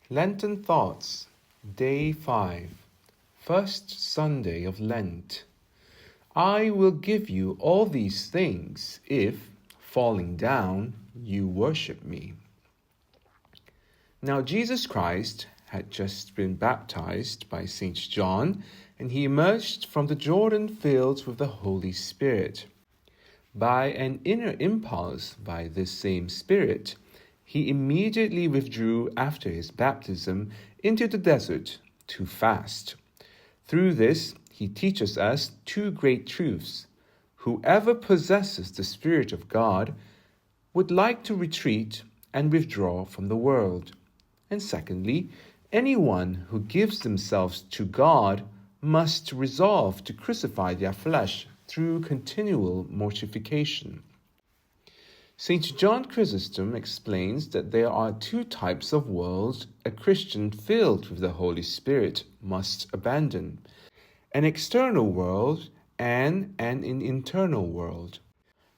Lenten Thoughts, Day 5, First Sunday of Lent. I will give you all these things if, falling down, you worship me. Now Jesus Christ had just been baptized by St. John, and he emerged from the Jordan filled with the Holy Spirit. By an inner impulse by this same Spirit, he immediately withdrew after his baptism into the desert to fast. Through this, he teaches us two great truths. Whoever possesses the Spirit of God would like to retreat and withdraw from the world. And secondly, anyone who gives themselves to God must resolve to crucify their flesh through continual mortification. St. John Chrysostom explains that there are two types of world a Christian filled with the Holy Spirit must abandon: an external world and an internal world.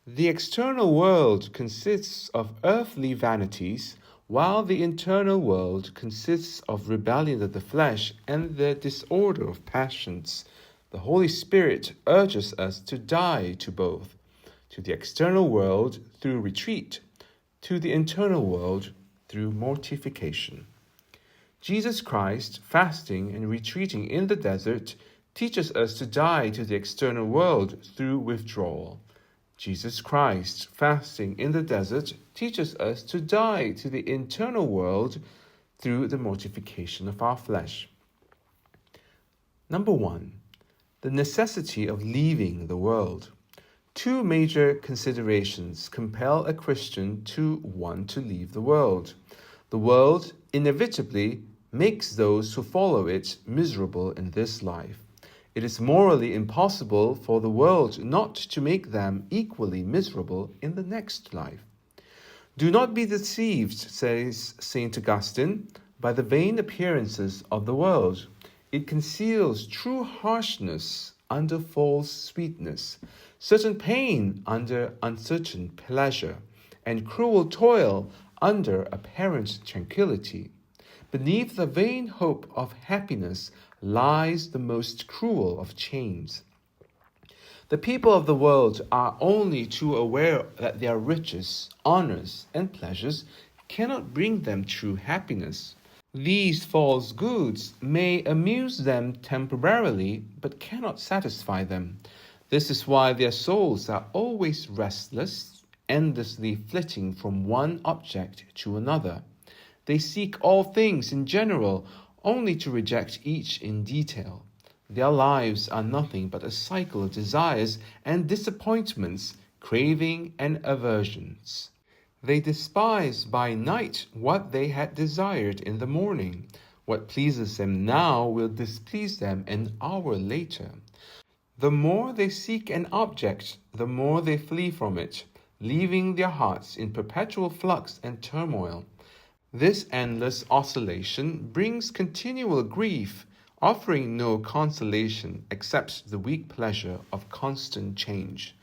The external world consists of earthly vanities, while the internal world consists of rebellion of the flesh and the disorder of passions. The Holy Spirit urges us to die to both, to the external world through retreat, to the internal world through mortification. Jesus Christ, fasting and retreating in the desert, teaches us to die to the external world through withdrawal. Jesus Christ, fasting in the desert, teaches us to die to the internal world through the mortification of our flesh. Number 1. The necessity of leaving the world. Two major considerations compel a Christian to want to leave the world. The world inevitably makes those who follow it miserable in this life. It is morally impossible for the world not to make them equally miserable in the next life. Do not be deceived, says St. Augustine, by the vain appearances of the world. It conceals true harshness under false sweetness, certain pain under uncertain pleasure, and cruel toil under apparent tranquility. Beneath the vain hope of happiness lies the most cruel of chains. The people of the world are only too aware that their riches, honors, and pleasures cannot bring them true happiness. These false goods may amuse them temporarily, but cannot satisfy them. This is why their souls are always restless, endlessly flitting from one object to another. They seek all things in general, only to reject each in detail. Their lives are nothing but a cycle of desires and disappointments, craving and aversions. They despise by night what they had desired in the morning. What pleases them now will displease them an hour later. The more they seek an object, the more they flee from it, leaving their hearts in perpetual flux and turmoil. This endless oscillation brings continual grief, offering no consolation except the weak pleasure of constant change,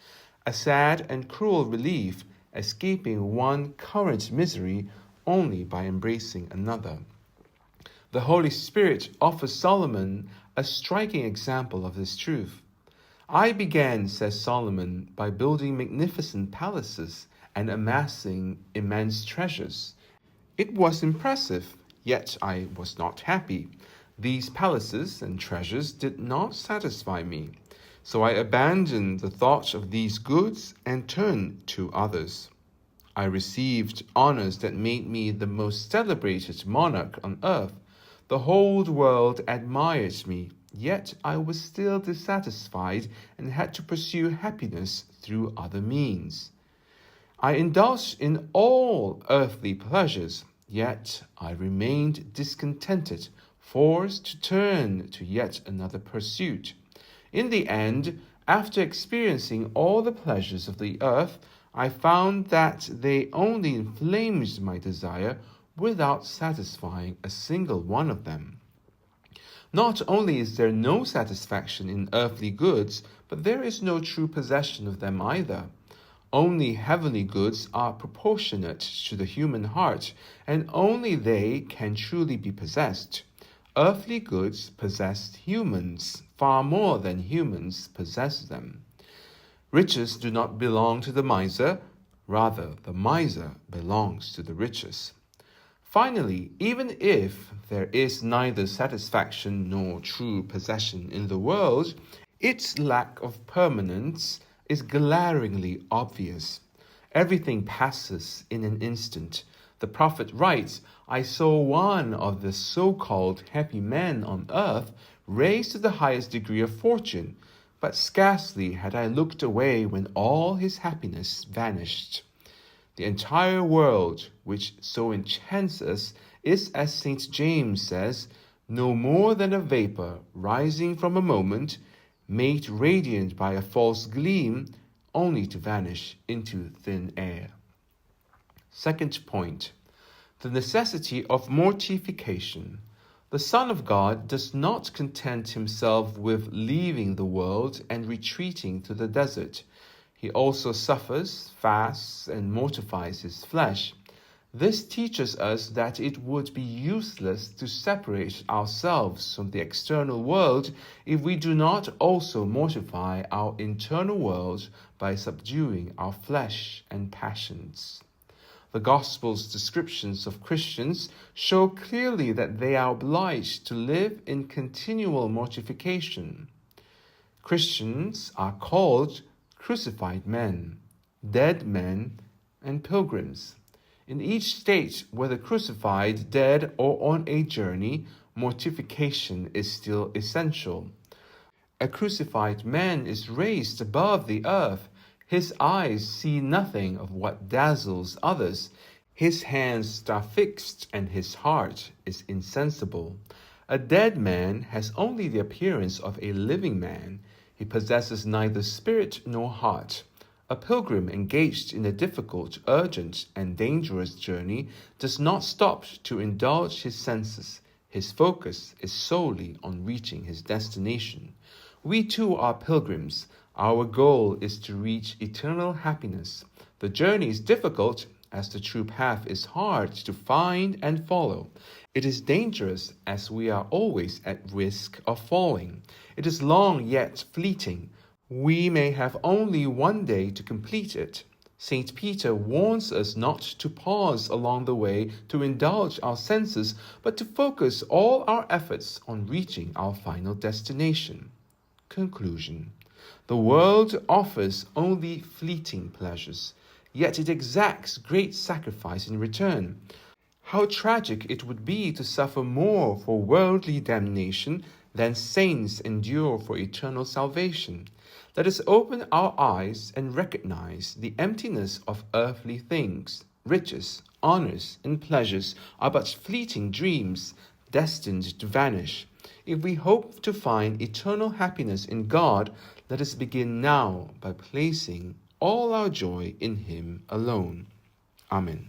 a sad and cruel relief, escaping one current misery only by embracing another. The Holy Spirit offers Solomon a striking example of this truth. I began, says Solomon, by building magnificent palaces and amassing immense treasures. It was impressive, yet I was not happy. These palaces and treasures did not satisfy me. So I abandoned the thought of these goods and turned to others. I received honors that made me the most celebrated monarch on earth. The whole world admired me, yet I was still dissatisfied and had to pursue happiness through other means. I indulged in all earthly pleasures, yet I remained discontented, forced to turn to yet another pursuit. In the end, after experiencing all the pleasures of the earth, I found that they only inflamed my desire without satisfying a single one of them. Not only is there no satisfaction in earthly goods, but there is no true possession of them either. Only heavenly goods are proportionate to the human heart, and only they can truly be possessed. Earthly goods possess humans far more than humans possess them. Riches do not belong to the miser, rather, the miser belongs to the riches. Finally, even if there is neither satisfaction nor true possession in the world, its lack of permanence is glaringly obvious. Everything passes in an instant. The prophet writes, I saw one of the so-called happy men on earth raised to the highest degree of fortune, but scarcely had I looked away when all his happiness vanished. The entire world, which so enchants us, is, as St. James says, no more than a vapor rising from a moment, made radiant by a false gleam, only to vanish into thin air. Second point, the necessity of mortification. The Son of God does not content himself with leaving the world and retreating to the desert. He also suffers, fasts, and mortifies his flesh. This teaches us that it would be useless to separate ourselves from the external world if we do not also mortify our internal world by subduing our flesh and passions. The Gospel's descriptions of Christians show clearly that they are obliged to live in continual mortification. Christians are called crucified men, dead men, and pilgrims. In each state, whether crucified, dead, or on a journey, mortification is still essential. A crucified man is raised above the earth. His eyes see nothing of what dazzles others. His hands are fixed, and his heart is insensible. A dead man has only the appearance of a living man. He possesses neither spirit nor heart. A pilgrim engaged in a difficult, urgent, and dangerous journey does not stop to indulge his senses. His focus is solely on reaching his destination. We too are pilgrims. Our goal is to reach eternal happiness. The journey is difficult, as the true path is hard to find and follow. It is dangerous, as we are always at risk of falling. It is long yet fleeting. We may have only one day to complete it. St. Peter warns us not to pause along the way to indulge our senses, but to focus all our efforts on reaching our final destination. Conclusion. The world offers only fleeting pleasures, yet it exacts great sacrifice in return. How tragic it would be to suffer more for worldly damnation than saints endure for eternal salvation. Let us open our eyes and recognize the emptiness of earthly things. Riches, honors, and pleasures are but fleeting dreams, destined to vanish. If we hope to find eternal happiness in God, let us begin now by placing all our joy in Him alone. Amen.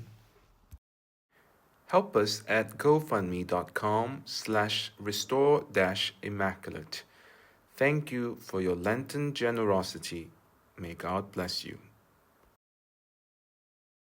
Help us at gofundme.com/restore-immaculate. Thank you for your Lenten generosity. May God bless you.